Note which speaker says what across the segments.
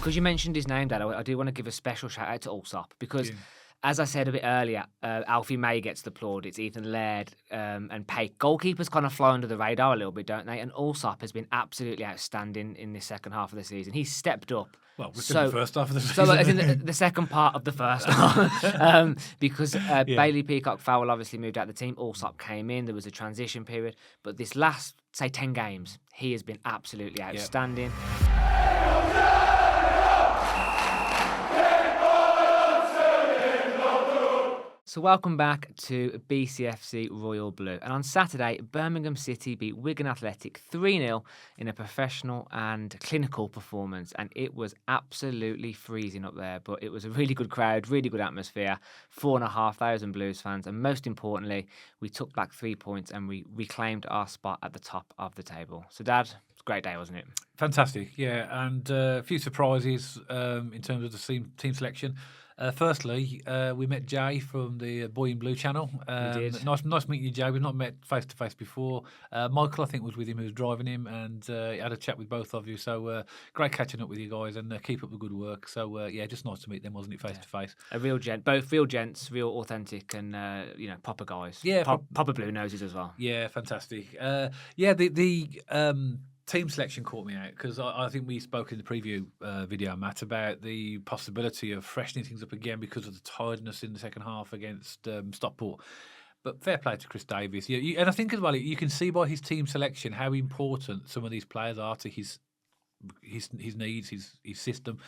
Speaker 1: because you mentioned his name, Dad, I do want to give a special shout out to Allsop because, as I said a bit earlier, Alfie May gets the plaudits, Ethan Laird and Pake. Goalkeepers kind of fly under the radar a little bit, don't they? And Allsop has been absolutely outstanding in this second half of the season. He's stepped up.
Speaker 2: Well, within the first half of the season.
Speaker 1: So, as in the second part of the first half. Because Bailey Peacock-Farrell obviously moved out of the team. Allsop came in. There was a transition period. But this last, say, 10 games, he has been absolutely outstanding. So welcome back to BCFC Royal Blue. And on Saturday, Birmingham City beat Wigan Athletic 3-0 in a professional and clinical performance. And it was absolutely freezing up there. But it was a really good crowd, really good atmosphere, 4,500 Blues fans. And most importantly, we took back 3 points and we reclaimed our spot at the top of the table. So, Dad, it's a great day, wasn't it?
Speaker 2: Fantastic, yeah. And a few surprises in terms of the team selection. Firstly, we met Jay from the Boy in Blue channel.
Speaker 1: We did.
Speaker 2: Nice meeting you, Jay. We've not met face to face before. Michael, I think, was with him, who was driving him, and had a chat with both of you. So great catching up with you guys, and keep up the good work. So just nice to meet them, wasn't it, face to face?
Speaker 1: A real gent, both real gents, real authentic, and proper guys.
Speaker 2: Yeah,
Speaker 1: proper blue noses as well.
Speaker 2: Yeah, fantastic. Team selection caught me out because I think we spoke in the preview video, Matt, about the possibility of freshening things up again because of the tiredness in the second half against Stockport. But fair play to Chris Davies. And I think as well, you can see by his team selection how important some of these players are to his needs, his system.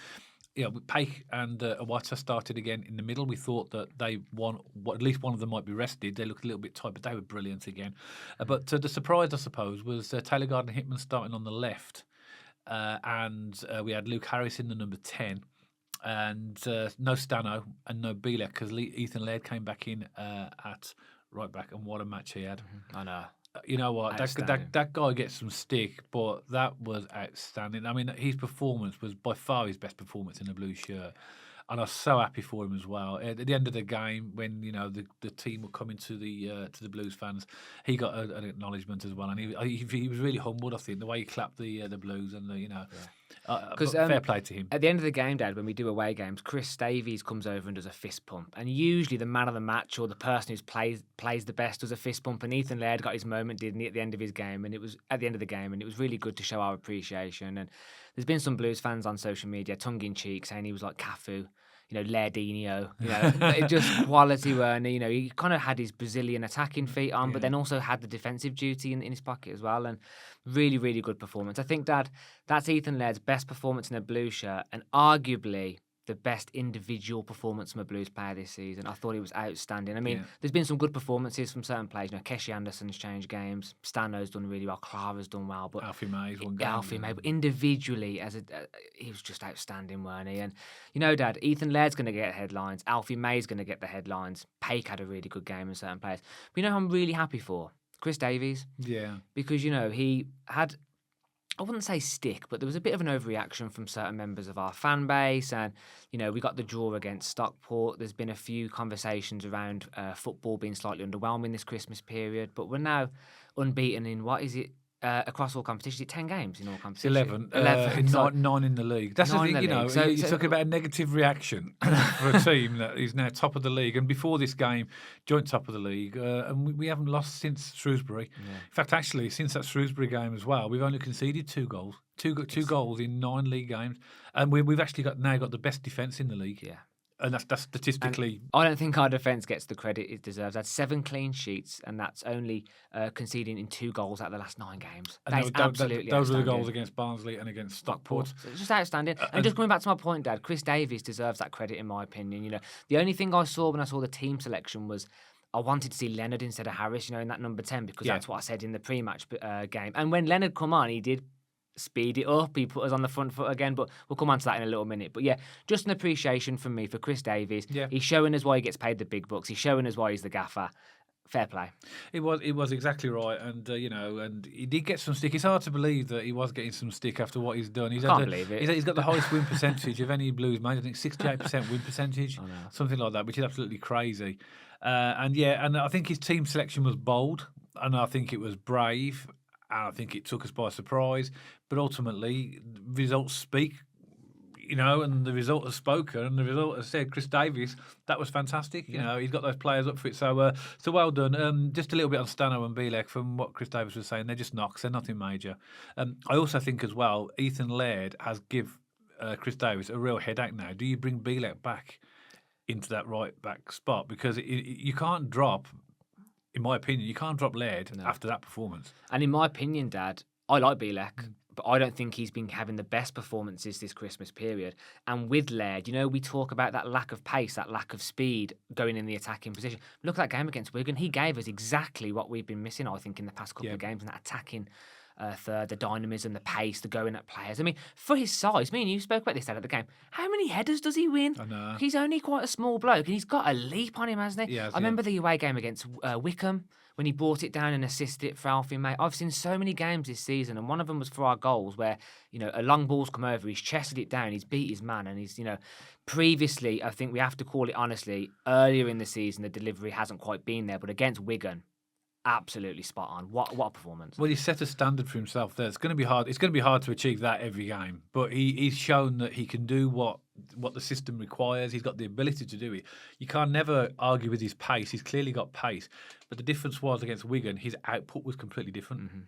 Speaker 2: Pake and Awata started again in the middle. We thought that at least one of them might be rested. They looked a little bit tired, but they were brilliant again. But the surprise, I suppose, was Taylor Gardner-Hickman starting on the left. And we had Luke Harris in the number 10. And no Stano and no Bielek because Ethan Laird came back in at right back. And what a match he had.
Speaker 1: I know.
Speaker 2: You know what? That guy gets some stick, but that was outstanding. I mean, his performance was by far his best performance in the blue shirt. And I was so happy for him as well. At the end of the game, when the team were coming to the Blues fans, he got an acknowledgement as well, and he was really humbled. I think the way he clapped the Blues and fair play to him.
Speaker 1: At the end of the game, Dad, when we do away games, Chris Davies comes over and does a fist pump, and usually the man of the match or the person who plays the best does a fist pump. And Ethan Laird got his moment, didn't he, at the end of his game? And it was at the end of the game, and it was really good to show our appreciation. And there's been some Blues fans on social media, tongue in cheek, saying he was like Cafu. Lairdinho, just quality, weren't he? He kind of had his Brazilian attacking feet on, but then also had the defensive duty in his pocket as well. And really, really good performance. I think, Dad, that's Ethan Laird's best performance in a blue shirt and arguably the best individual performance from a Blues player this season. I thought he was outstanding. I mean, there's been some good performances from certain players. Keshi Anderson's changed games. Stano's done really well. Clara's done well. But
Speaker 2: Alfie May's one game.
Speaker 1: Alfie May. But individually, he was just outstanding, weren't he? And, Dad, Ethan Laird's going to get headlines. Alfie May's going to get the headlines. Pake had a really good game in certain players. But who I'm really happy for? Chris Davies.
Speaker 2: Yeah.
Speaker 1: Because, he had... I wouldn't say stick, but there was a bit of an overreaction from certain members of our fan base. And, we got the draw against Stockport. There's been a few conversations around football being slightly underwhelming this Christmas period. But we're now unbeaten in, across all competitions? Is it 10 games in all competitions?
Speaker 2: 11. 11. Nine in the league. That's the thing, you're talking about a negative reaction for a team that is now top of the league. And before this game, joint top of the league. And we haven't lost since Shrewsbury. Yeah. In fact, actually, since that Shrewsbury game as well, we've only conceded 2 goals. Two goals in 9 league games. And we've actually got the best defence in the league.
Speaker 1: Yeah.
Speaker 2: And that's statistically...
Speaker 1: And I don't think our defence gets the credit it deserves. Had 7 clean sheets, and that's only conceding in 2 goals out of the last 9 games. That's absolutely
Speaker 2: those were the goals against Barnsley and against Stockport.
Speaker 1: So it's just outstanding. And just coming back to my point, Dad, Chris Davies deserves that credit in my opinion. The only thing I saw when I saw the team selection was I wanted to see Leonard instead of Harris, in that number 10, because that's what I said in the pre-match game. And when Leonard come on, he did speed it up. He put us on the front foot again, but we'll come on to that in a little minute. But just an appreciation from me for Chris Davies. Yeah. He's showing us why he gets paid the big bucks. He's showing us why he's the gaffer. Fair play.
Speaker 2: It was exactly right, and and he did get some stick. It's hard to believe that he was getting some stick after what he's done.
Speaker 1: Can't believe it.
Speaker 2: He's got the highest win percentage of any Blues man. I think 68% win percentage, something like that, which is absolutely crazy. And I think his team selection was bold, and I think it was brave. And I think it took us by surprise, but ultimately results speak. and the result has spoken, and the result has said Chris Davies, that was fantastic. He's got those players up for it. So well done. Just a little bit on Stano and Bielek from what Chris Davies was saying. They're just knocks. They're nothing major. I also think as well, Ethan Laird has give Chris Davies a real headache now. Do you bring Bielek back into that right back spot? Because you can't drop, in my opinion, you can't drop Laird after that performance.
Speaker 1: And in my opinion, Dad, I like Bielek. But I don't think he's been having the best performances this Christmas period. And with Laird, we talk about that lack of pace, that lack of speed going in the attacking position. Look at that game against Wigan. He gave us exactly what we've been missing, I think, in the past couple of games, and that attacking third, the dynamism, the pace, the going at players. I mean, for his size, me and you spoke about this at the game. How many headers does he win?
Speaker 2: I know.
Speaker 1: He's only quite a small bloke, and he's got a leap on him, hasn't he?
Speaker 2: Yes,
Speaker 1: I remember the away game against Wickham, when he brought it down and assisted it for Alfie May. I've seen so many games this season, and one of them was for our goals where, a long ball's come over, he's chested it down, he's beat his man, and he's, previously, I think we have to call it honestly, earlier in the season, the delivery hasn't quite been there, but against Wigan, absolutely spot on. What a performance.
Speaker 2: Well, he set a standard for himself there. It's going to be hard. It's going to be hard to achieve that every game, but he's shown that he can do what the system requires. He's got the ability to do it. You can't never argue with his pace. He's clearly got pace, but the difference was against Wigan, his output was completely different. Mm-hmm.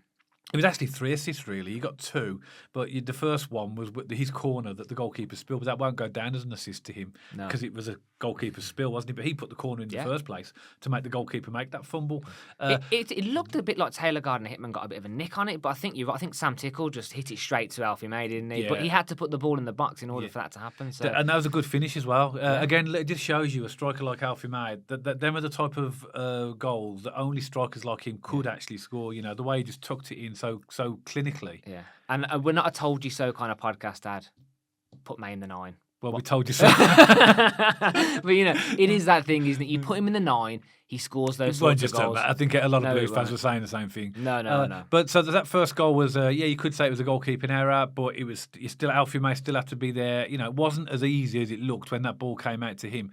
Speaker 2: It was actually 3 assists, really. He got 2, but the first one was with his corner that the goalkeeper spilled, but that won't go down as an assist to him because it was a goalkeeper's spill, wasn't it? But he put the corner in the first place to make the goalkeeper make that fumble.
Speaker 1: It looked a bit like Taylor Gardner-Hickman got a bit of a nick on it, but I think you're right. I think Sam Tickle just hit it straight to Alfie May, didn't he? Yeah. But he had to put the ball in the box in order for that to happen. So.
Speaker 2: And that was a good finish as well. Again, it just shows you a striker like Alfie May, that them are the type of goals that only strikers like him could actually score. The way he just tucked it in so clinically.
Speaker 1: Yeah. And we're not a told you so kind of podcast, Dad. Put May in the 9.
Speaker 2: Well, we told you so.
Speaker 1: But, it is that thing, isn't it? You put him in the 9, he scores those sorts of goals.
Speaker 2: I think a lot of Blues fans were saying the same thing.
Speaker 1: No.
Speaker 2: But so that first goal was, you could say it was a goalkeeping error, but Alfie May still had to be there. It wasn't as easy as it looked when that ball came out to him.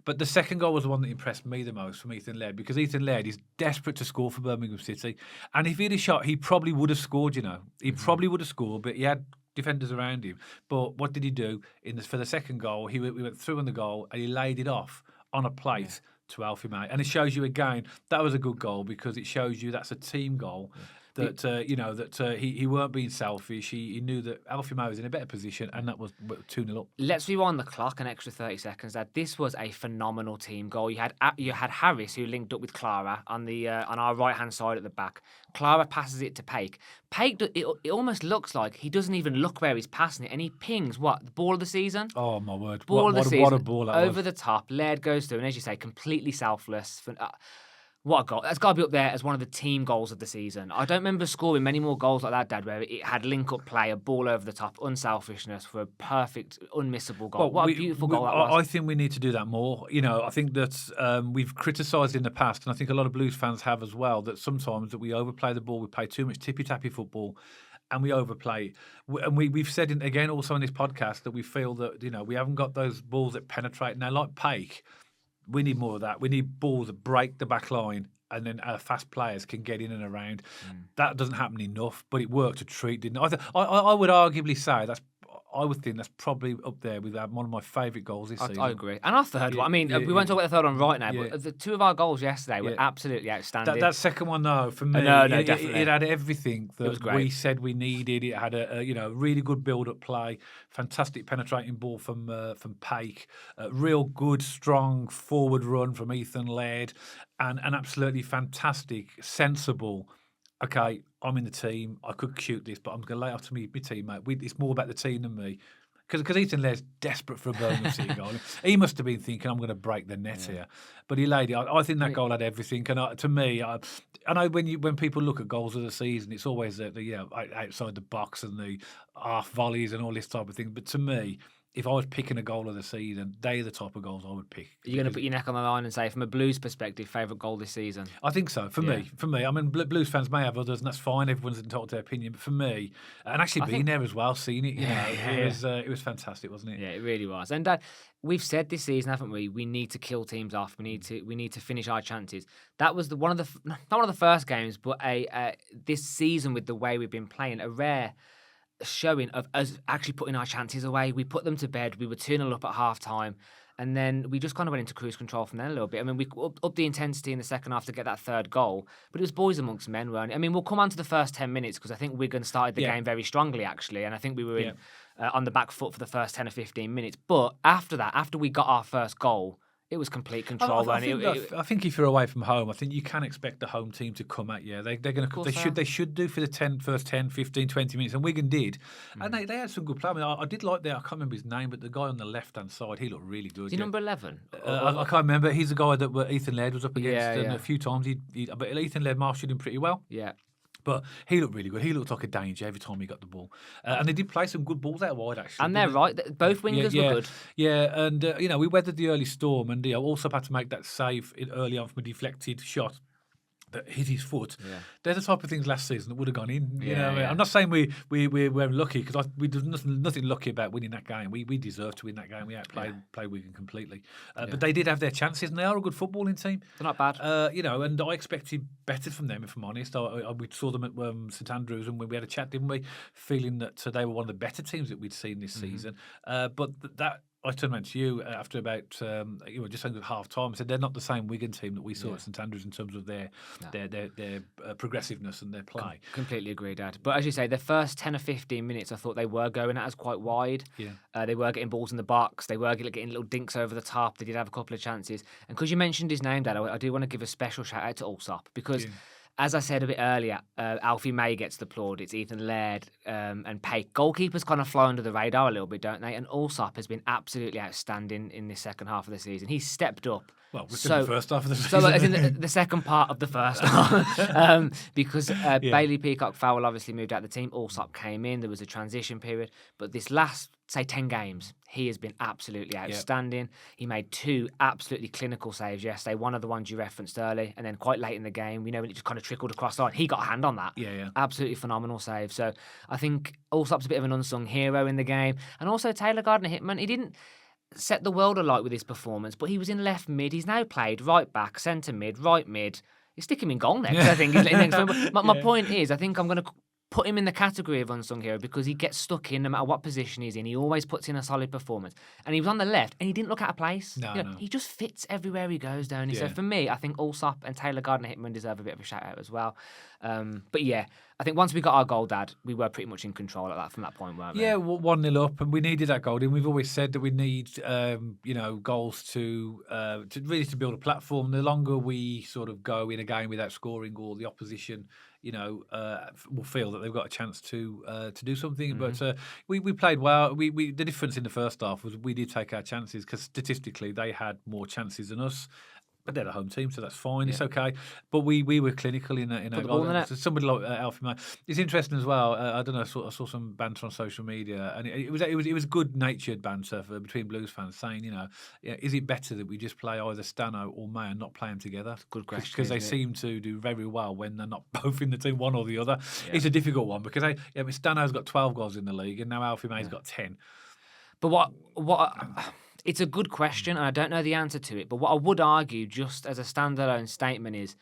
Speaker 2: But the second goal was the one that impressed me the most from Ethan Laird, because Ethan Laird is desperate to score for Birmingham City. And if he'd have shot, he probably would have scored, He probably would have scored, but he had defenders around him. But what did he do? For the second goal, he went through on the goal and he laid it off on a plate to Alfie May. And it shows you again, that was a good goal because it shows you that's a team goal. That he weren't being selfish. He knew that Alfie May was in a better position, and that was 2-0 up.
Speaker 1: Let's rewind the clock an extra 30 seconds. Dad. This was a phenomenal team goal. You had Harris, who linked up with Clara on our right hand side at the back. Clara passes it to Paik. Paik, it almost looks like he doesn't even look where he's passing it, and he pings the ball of the season.
Speaker 2: Oh my word!
Speaker 1: What
Speaker 2: a ball that
Speaker 1: over
Speaker 2: was.
Speaker 1: The top. Laird goes through, and as you say, completely selfless. What a goal. That's got to be up there as one of the team goals of the season. I don't remember scoring many more goals like that, Dad, where it had link-up play, a ball over the top, unselfishness for a perfect, unmissable goal. What a beautiful goal that was.
Speaker 2: I think we need to do that more. I think that we've criticised in the past, and I think a lot of Blues fans have as well, that sometimes that we overplay the ball, we play too much tippy-tappy football, and we overplay. And we've said again also in this podcast that we feel that we haven't got those balls that penetrate. Now, like Paik, we need more of that. We need balls that break the back line and then our fast players can get in and around. That doesn't happen enough, but it worked a treat, didn't it? I would arguably say I would think that's probably up there with one of my favourite goals this season.
Speaker 1: I agree. And our third one, we won't talk about the third one right now, but the 2 of our goals yesterday were absolutely outstanding.
Speaker 2: That second one, though, for me,
Speaker 1: definitely.
Speaker 2: It had everything that we said we needed. It had a really good build-up play, fantastic penetrating ball from Paik, real good, strong forward run from Ethan Laird, and an absolutely fantastic, sensible. Okay, I'm in the team. I could shoot this, but I'm going to lay it off to my teammate. It's more about the team than me. Because Ethan Laird's desperate for a Birmingham City goal. He must have been thinking, I'm going to break the net here. But he laid it. I think that goal had everything. And to me, I know when people look at goals of the season, it's always the outside the box and the half volleys and all this type of thing. But to me, if I was picking a goal of the season, they're the type of goals I would pick.
Speaker 1: You're going to put your neck on the line and say, from a Blues perspective, favourite goal this season?
Speaker 2: I think so. For me, I mean, Blues fans may have others, and that's fine. Everyone's entitled to their opinion. But for me, and actually being there as well, seeing it, it was fantastic, wasn't it?
Speaker 1: Yeah, it really was. And we've said this season, haven't we? We need to kill teams off. We need to finish our chances. That was not one of the first games, but this season with the way we've been playing, a rare showing of us actually putting our chances away. We put them to bed. We were 2-0 up at half time. And then we just kind of went into cruise control from there a little bit. I mean, we upped the intensity in the second half to get that third goal, but it was boys amongst men, weren't it? I mean, we'll come on to the first 10 minutes because I think Wigan started the game very strongly, actually, and I think we were on the back foot for the first 10 or 15 minutes. But after that, after we got our first goal, it was complete control.
Speaker 2: I think if you're away from home, I think you can expect the home team to come at you. They're going to. They should do for the first 10, 15, 20 minutes, and Wigan did, and they had some good play. I mean, I did like I can't remember his name, but the guy on the left hand side, he looked really good.
Speaker 1: Is he number 11?
Speaker 2: I can't remember. He's the guy that Ethan Laird was up against, and a few times but Ethan Laird marshaled him pretty well.
Speaker 1: Yeah.
Speaker 2: But he looked really good. He looked like a danger every time he got the ball. And they did play some good balls out wide, actually.
Speaker 1: And they're right. Both wingers were good.
Speaker 2: Yeah, and, we weathered the early storm and also had to make that save early on from a deflected shot that hit his foot. Yeah. They're the type of things last season that would have gone in. I'm not saying we were lucky because there's nothing lucky about winning that game. We deserved to win that game. We outplayed Wigan completely. But they did have their chances, and they are a good footballing team.
Speaker 1: They're not bad.
Speaker 2: And I expected better from them, if I'm honest. We saw them at St.Andrews, and we had a chat, didn't we? Feeling that they were one of the better teams that we'd seen this season. But that. I turned around to you after about just under half time and said they're not the same Wigan team that we saw at St Andrews in terms of their progressiveness and their play.
Speaker 1: Completely agree, Dad. But as you say, the first 10 or 15 minutes, I thought they were going at us quite wide. Yeah. They were getting balls in the box. They were getting little dinks over the top. They did have a couple of chances. And because you mentioned his name, Dad, I do want to give a special shout out to Allsop because. Yeah. As I said a bit earlier, Alfie May gets the plaudits, Ethan Laird and Pake. Goalkeepers kind of fly under the radar a little bit, don't they? And Allsop has been absolutely outstanding in the second half of the season. He's stepped up.
Speaker 2: Well, within the first half of the season.
Speaker 1: So, as in the second part of the first half. Because Bailey Peacock-Farrell obviously moved out of the team. Allsop came in. There was a transition period. But this last, say, 10 games, he has been absolutely outstanding. Yep. He made 2 absolutely clinical saves yesterday. One of the ones you referenced early. And then quite late in the game, when it just kind of trickled across the line, he got a hand on that.
Speaker 2: Yeah.
Speaker 1: Absolutely phenomenal save. So I think Allsop's a bit of an unsung hero in the game. And also Taylor Gardner-Hickman, he didn't set the world alight with his performance, but he was in left mid. He's now played right back, centre mid, right mid. You stick him in goal next, I think. My point is, I think I'm going to put him in the category of unsung hero because he gets stuck in no matter what position he's in. He always puts in a solid performance. And he was on the left and he didn't look out of place.
Speaker 2: No.
Speaker 1: He just fits everywhere he goes, don't he? Yeah. So for me, I think Allsop and Taylor Gardner-Hickman deserve a bit of a shout out as well. But yeah, I think once we got our goal, Dad, we were pretty much in control at that from that point, weren't we?
Speaker 2: Yeah, 1-0 up, and we needed that goal. And we've always said that we need, goals to really to build a platform. The longer we sort of go in a game without scoring, or the opposition, will feel that they've got a chance to do something. Mm-hmm. But we played well. We the difference in the first half was we did take our chances because statistically they had more chances than us. But they're a home team, so that's fine. Yeah. It's okay. But we were clinical in that goal. So somebody like Alfie May. It's interesting as well. I don't know. I saw some banter on social media, and it was good-natured banter between Blues fans saying, is it better that we just play either Stano or May and not play them together?
Speaker 1: Good question.
Speaker 2: Because they seem to do very well when they're not both in the team, one or the other. Yeah. It's a difficult one because Stano's got 12 goals in the league, and now Alfie May's got 10.
Speaker 1: But what? It's a good question, and I don't know the answer to it. But what I would argue, just as a standalone statement, is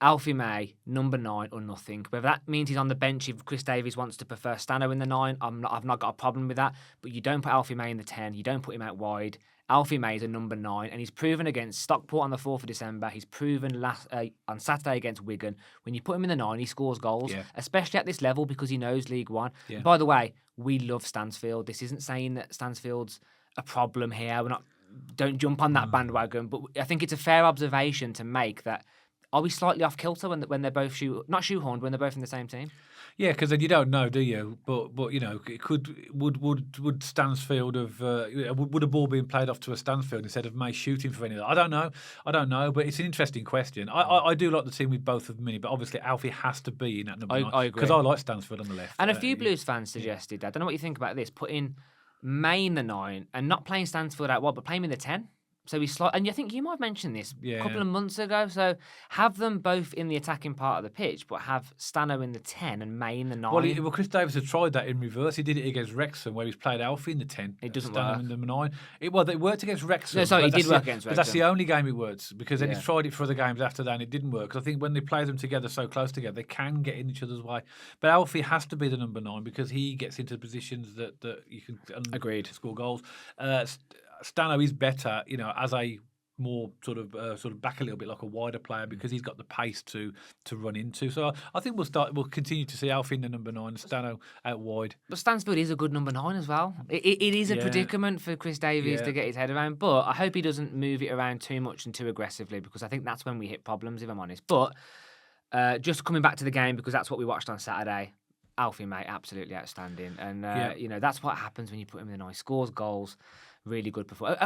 Speaker 1: Alfie May, number 9 or nothing. Whether that means he's on the bench if Chris Davies wants to prefer Stano in the 9, I've not got a problem with that. But you don't put Alfie May in the 10. You don't put him out wide. Alfie May is a number 9, and he's proven against Stockport on the 4th of December. He's proven on Saturday against Wigan. When you put him in the 9, he scores goals, especially at this level because he knows League One. Yeah. By the way, we love Stansfield. This isn't saying that Stansfield's a problem here. Don't jump on that bandwagon, but I think it's a fair observation to make that are we slightly off kilter when they're both not shoehorned when they're both in the same team?
Speaker 2: Yeah, because then you don't know, do you? But it would Stansfield have would a ball being played off to a Stansfield instead of May shooting for any of that? I don't know, but it's an interesting question. I do like the team with both of them, but obviously Alfie has to be in that number 9 because I like Stansfield on the left.
Speaker 1: And a few Blues fans suggested that. I don't know what you think about this. Putting May in the 9 and not playing Stansfield out wide, but playing him in the 10. So he's and I think you might have mentioned this a couple
Speaker 2: Yeah.
Speaker 1: of months ago. So have them both in the attacking part of the pitch, but have Stano in the 10 and May in the 9.
Speaker 2: Well, Chris Davies had tried that in reverse. He did it against Wrexham, where he's played Alfie in the 10.
Speaker 1: It doesn't
Speaker 2: Stano
Speaker 1: work.
Speaker 2: in the 9. It worked against Wrexham.
Speaker 1: No, sorry,
Speaker 2: but
Speaker 1: it did
Speaker 2: that's
Speaker 1: work
Speaker 2: the-
Speaker 1: against
Speaker 2: But that's the
Speaker 1: Wrexham.
Speaker 2: only game it worked, because then
Speaker 1: Yeah.
Speaker 2: he's tried it for other games after that, and it didn't work. Because I think when they play them together so close together, they can get in each other's way. But Alfie has to be the number 9 because he gets into positions that you can
Speaker 1: Agreed.
Speaker 2: score goals. Stano is better, as a more sort of back a little bit like a wider player because he's got the pace to run into. So I think we'll continue to see Alfie in the number 9, and Stano out wide.
Speaker 1: But Stansfield is a good number 9 as well. It is a
Speaker 2: Yeah.
Speaker 1: predicament for Chris Davies
Speaker 2: Yeah.
Speaker 1: to get his head around. But I hope he doesn't move it around too much and too aggressively, because I think that's when we hit problems, if I'm honest. But just coming back to the game, because that's what we watched on Saturday. Alfie May, absolutely outstanding. And, that's what happens when you put him in the 9. Scores goals. Really good performance.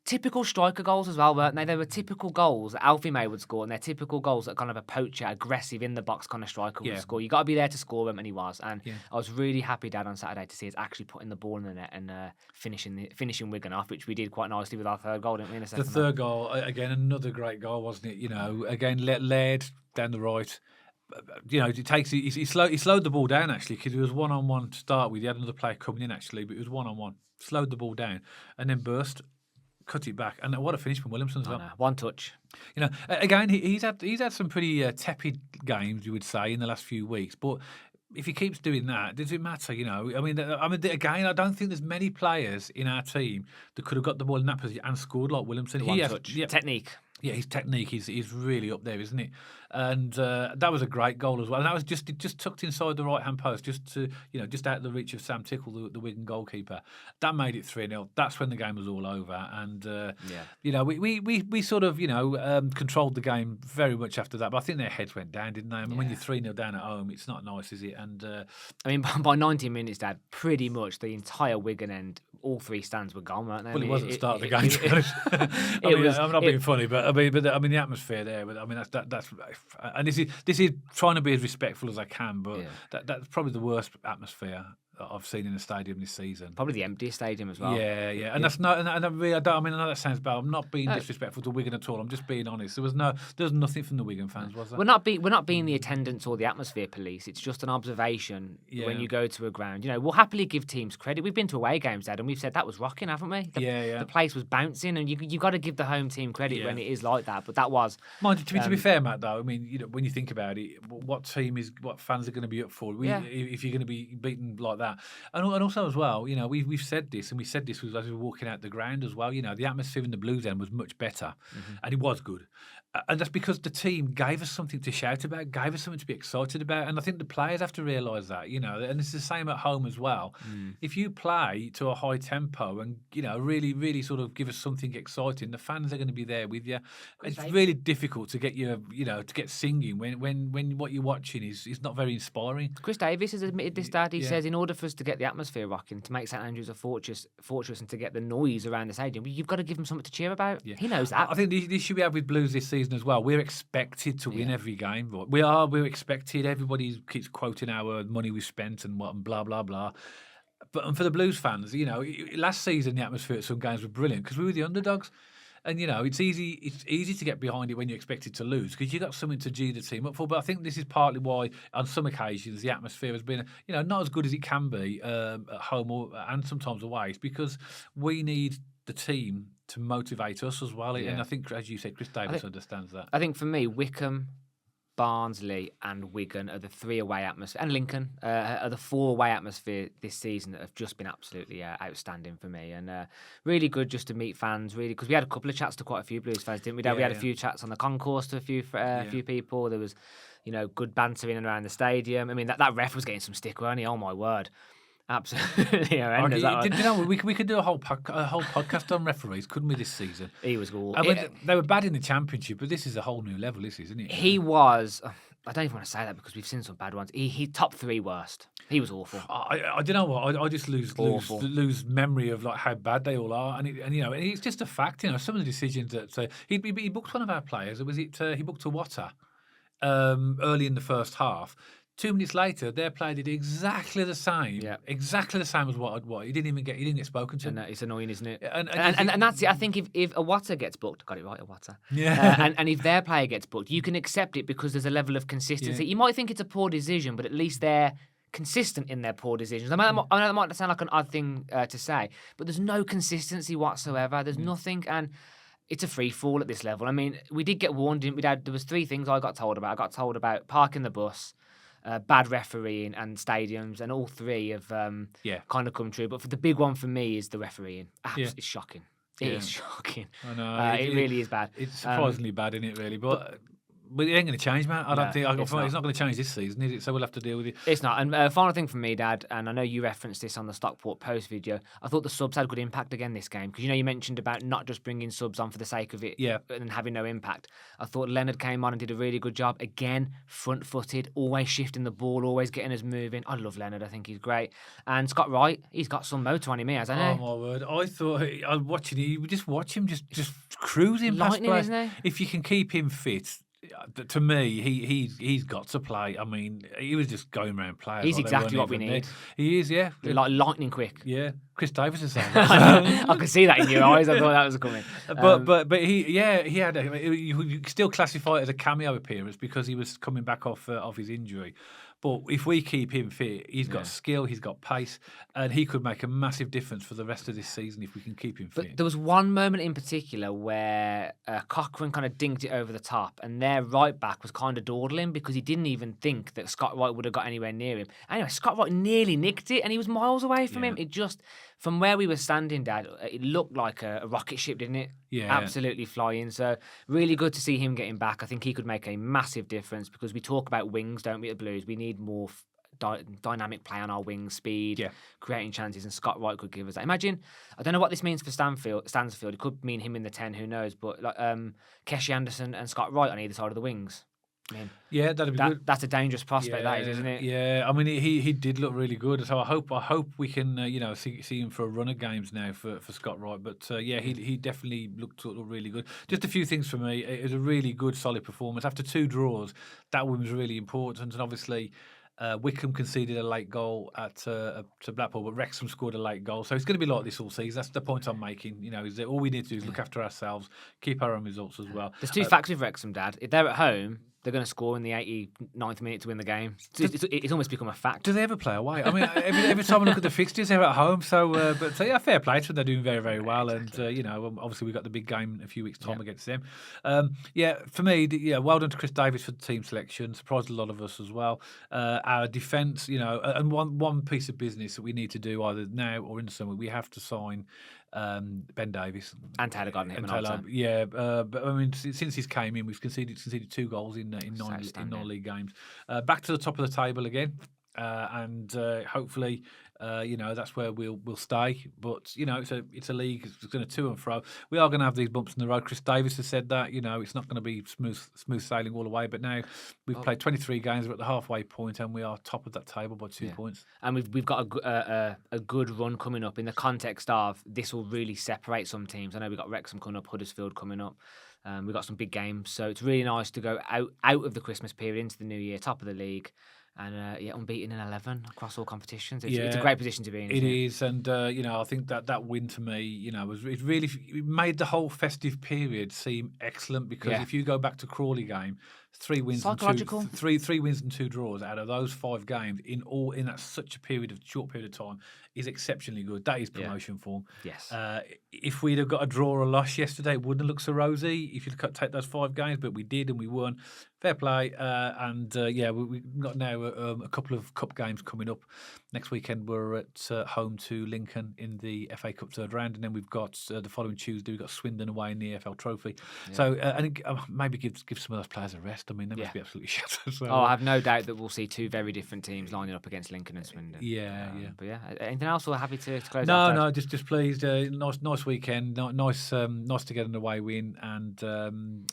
Speaker 1: Typical striker goals as well, weren't they? They were typical goals that Alfie May would score, and they're typical goals that kind of a poacher, aggressive in the box kind of striker would score. You got to be there to score them, and he was. And I was really happy, Dad, on Saturday to see us actually putting the ball in the net and finishing Wigan off, which we did quite nicely with our third goal, didn't we? In
Speaker 2: The third goal, again, another great goal, wasn't it? Again, Laird down the right. He slowed the ball down actually, because it was 1-on-1 to start with. He had another player coming in actually, but it was 1-on-1. Slowed the ball down and then burst, cut it back, and what a finish from Willumsson as well.
Speaker 1: One touch.
Speaker 2: Again, he's had some pretty tepid games, you would say, in the last few weeks, but if he keeps doing that, does it matter? Again, I don't think there's many players in our team that could have got the ball in that position and scored like Willumsson.
Speaker 1: One touch. Technique.
Speaker 2: Yeah, his technique is really up there, isn't it? And that was a great goal as well. And that was just tucked inside the right hand post, just out of the reach of Sam Tickle, the Wigan goalkeeper. That made it 3-0. That's when the game was all over. And we sort of controlled the game very much after that. But I think their heads went down, didn't they? I mean, when you're 3-0 down at home, it's not nice, is it? And
Speaker 1: by 90 minutes, Dad, pretty much the entire Wigan end, all 3 stands were gone, weren't they?
Speaker 2: Well, it wasn't the start of the game. To be honest. I'm not being funny, but the atmosphere there. But I mean, that's and this is trying to be as respectful as I can. But that's probably the worst atmosphere that I've seen in a stadium this season.
Speaker 1: Probably the emptiest stadium as well.
Speaker 2: Yeah. And that's not. And I know that sounds bad. I'm not being disrespectful to Wigan at all. I'm just being honest. There was nothing from the Wigan fans, was there?
Speaker 1: We're not being the attendance or the atmosphere police. It's just an observation when you go to a ground. We'll happily give teams credit. We've been to away games, Dad, and we've said that was rocking, haven't we? The place was bouncing, and you got to give the home team credit when it is like that. But that was.
Speaker 2: Mind you, to be fair, Matt, though, I mean, when you think about it, what fans are going to be up for? If you're going to be beaten like that, and also as well, we've said this, and we said this as we were walking out the ground as well. The atmosphere in the Blues end was much better, and it was good. And that's because the team gave us something to shout about, gave us something to be excited about. And I think the players have to realise that, and it's the same at home as well. If you play to a high tempo and, really, really sort of give us something exciting, the fans are going to be there with you. It's really difficult to get to get singing when what you're watching is not very inspiring.
Speaker 1: Chris Davies has admitted this, Dad. He says in order for us to get the atmosphere rocking, to make St.Andrews a fortress and to get the noise around the stadium, you've got to give them something to cheer about. He knows that.
Speaker 2: I think the issue we have with Blues this season as well, we're expected to win every game. We're expected. Everybody keeps quoting our money we've spent and blah blah blah. But for the Blues fans, last season the atmosphere at some games was brilliant because we were the underdogs. And it's easy to get behind it when you're expected to lose because you've got something to G the team up for. But I think this is partly why, on some occasions, the atmosphere has been, not as good as it can be at home and sometimes away. It's because we need the team to motivate us as well. And I think, as you said, Chris Davies understands that.
Speaker 1: I think for me, Wickham, Barnsley and Wigan are the 3 away atmosphere, and Lincoln are the 4 away atmosphere this season that have just been absolutely outstanding for me, and really good just to meet fans, really, because we had a couple of chats to quite a few Blues fans, didn't we? We had a few chats on the concourse to a few people. There was, good banter in and around the stadium. I mean, that ref was getting some stick, weren't he? Oh my word. Absolutely horrendous.
Speaker 2: We could do a whole podcast on referees, couldn't we, this season?
Speaker 1: He was awful.
Speaker 2: I mean, they were bad in the Championship, but this is a whole new level, isn't it?
Speaker 1: He was. I don't even want to say that because we've seen some bad ones. He top 3 worst. He was awful.
Speaker 2: I don't know what. I just lose memory of like how bad they all are, and it's just a fact. Some of the decisions that he booked one of our players. Was it he booked a Water early in the first half 2 minutes later, their player did exactly the same.
Speaker 1: Yeah.
Speaker 2: Exactly the same as what he didn't get spoken to.
Speaker 1: And it's annoying, isn't it?
Speaker 2: And
Speaker 1: And that's it. I think if Iwata gets booked, got it right, Iwata.
Speaker 2: Yeah.
Speaker 1: And if their player gets booked, you can accept it because there's a level of consistency.
Speaker 2: Yeah.
Speaker 1: You might think it's a poor decision, but at least they're consistent in their poor decisions. I know that might sound like an odd thing to say, but there's no consistency whatsoever. There's nothing, and it's a free fall at this level. I mean, we did get warned, didn't we, Dad? There was 3 things I got told about. I got told about parking the bus, bad refereeing, and stadiums, and all 3 have kind of come true. But for the big one for me is the refereeing. It's shocking. It is shocking.
Speaker 2: I know.
Speaker 1: It really is bad.
Speaker 2: It's surprisingly bad, isn't it, really? But it ain't going to change, man. I don't think it's not going to change this season, is it? So we'll have to deal with it.
Speaker 1: It's not. And final thing from me, Dad, and I know you referenced this on the Stockport Post video. I thought the subs had good impact again this game because you mentioned about not just bringing subs on for the sake of it, and having no impact. I thought Leonard came on and did a really good job again, front-footed, always shifting the ball, always getting us moving. I love Leonard. I think he's great. And Scott Wright, he's got some motor on him, hasn't he?
Speaker 2: Oh my word! I thought I was watching it. You just watch him just cruising
Speaker 1: Lightning,
Speaker 2: past
Speaker 1: isn't he?
Speaker 2: If you can keep him fit. To me, he's got to play. I mean, he was just going around playing.
Speaker 1: He's exactly what we need.
Speaker 2: He is, yeah.
Speaker 1: Like lightning quick.
Speaker 2: Yeah, Chris Davies is saying
Speaker 1: I could see that in your eyes. I thought that was coming.
Speaker 2: But he had you still classify it as a cameo appearance because he was coming back off his injury. But if we keep him fit, he's got skill, he's got pace, and he could make a massive difference for the rest of this season if we can keep him fit.
Speaker 1: But there was one moment in particular where Cochrane kind of dinked it over the top, and their right back was kind of dawdling because he didn't even think that Scott Wright would have got anywhere near him. Anyway, Scott Wright nearly nicked it, and he was miles away from him. It just, from where we were standing, Dad, it looked like a rocket ship, didn't it?
Speaker 2: Yeah.
Speaker 1: Absolutely flying. So really good to see him getting back. I think he could make a massive difference because we talk about wings, don't we, at the Blues? We need more dynamic play on our wings, speed, creating chances, and Scott Wright could give us that. Imagine, I don't know what this means for Stansfield. It could mean him in the 10, who knows? But like Keshi Anderson and Scott Wright on either side of the wings. I mean,
Speaker 2: that'd be good.
Speaker 1: That's a dangerous prospect, that is, isn't it?
Speaker 2: Yeah, I mean, he did look really good. So I hope we can see him for a run of games now for Scott Wright. But he definitely looked really good. Just a few things for me. It was a really good, solid performance after 2 draws. That one was really important, and obviously. Wickham conceded a late goal to Blackpool, but Wrexham scored a late goal. So it's going to be like this all season. That's the point I'm making. Is that all we need to do is look after ourselves, keep our own results as well.
Speaker 1: There's 2 facts with Wrexham, Dad. If they're at home, they're going to score in the 89th minute to win the game. It's almost become a fact.
Speaker 2: Do they ever play away? I mean, every time I look at the fixtures, they're at home. So, fair play to them. They're doing very, very well.
Speaker 1: Exactly.
Speaker 2: And, obviously we've got the big game in a few weeks' time against them. For me, well done to Chris Davies for the team selection. Surprised a lot of us as well. Our defence, and one piece of business that we need to do either now or in the summer, we have to sign Ben Davies
Speaker 1: and Taylor Gardner.
Speaker 2: But I mean, since he's came in, we've conceded 2 goals in non-league games. Back to the top of the table again, and hopefully, that's where we'll stay. But it's a league. It's going to and fro. We are going to have these bumps in the road. Chris Davies has said that. It's not going to be smooth sailing all the way. But now we've played 23 games. We're at the halfway point, and we are top of that table by 2 points.
Speaker 1: And we've got a good run coming up in the context of this will really separate some teams. I know we've got Wrexham coming up, Huddersfield coming up. We've got some big games, so it's really nice to go out of the Christmas period into the new year, top of the league. And unbeaten in 11 across all competitions. It's a great position to be in.
Speaker 2: It is, and I think that win to me, it made the whole festive period seem excellent because if you go back to Crawley game, 3 wins and 3 wins and 2 draws out of those 5 games in that such a short period of time is exceptionally good. That is promotion form.
Speaker 1: Yes.
Speaker 2: If we'd have got a draw or a loss yesterday, it wouldn't have looked so rosy. If you'd take those 5 games, but we did and we won. Fair play. We've got now a couple of cup games coming up. Next weekend we're at home to Lincoln in the FA Cup 3rd round, and then we've got the following Tuesday we've got Swindon away in the EFL Trophy. Yeah. So maybe give some of those players a rest. I mean, they must be absolutely shattered. So,
Speaker 1: I have no doubt that we'll see 2 very different teams lining up against Lincoln and Swindon. But anything else? Or happy to close?
Speaker 2: No, just pleased. Nice weekend. Nice to get an away win, and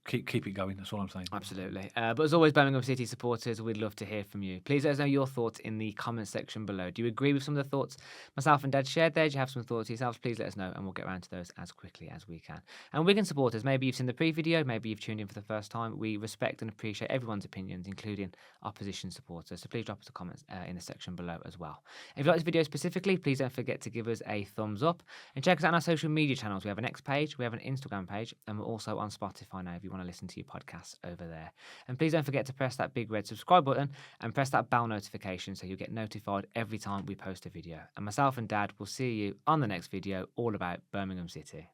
Speaker 2: keep it going. That's all I'm saying.
Speaker 1: Absolutely. But as always, Birmingham City supporters, we'd love to hear from you. Please let us know your thoughts in the comment section below. Do you agree with some of the thoughts myself and Dad shared there? Do you have some thoughts yourselves? Please let us know and we'll get around to those as quickly as we can. And Wigan supporters, maybe you've seen the pre-video, maybe you've tuned in for the first time. We respect and appreciate everyone's opinions, including opposition supporters. So please drop us a comment in the section below as well. If you like this video specifically, please don't forget to give us a thumbs up and check us out on our social media channels. We have an X page, we have an Instagram page, and we're also on Spotify now if you want to listen to your podcasts over there. And please don't forget to press that big red subscribe button and press that bell notification so you'll get notified every time we post a video. And myself and Dad will see you on the next video all about Birmingham City.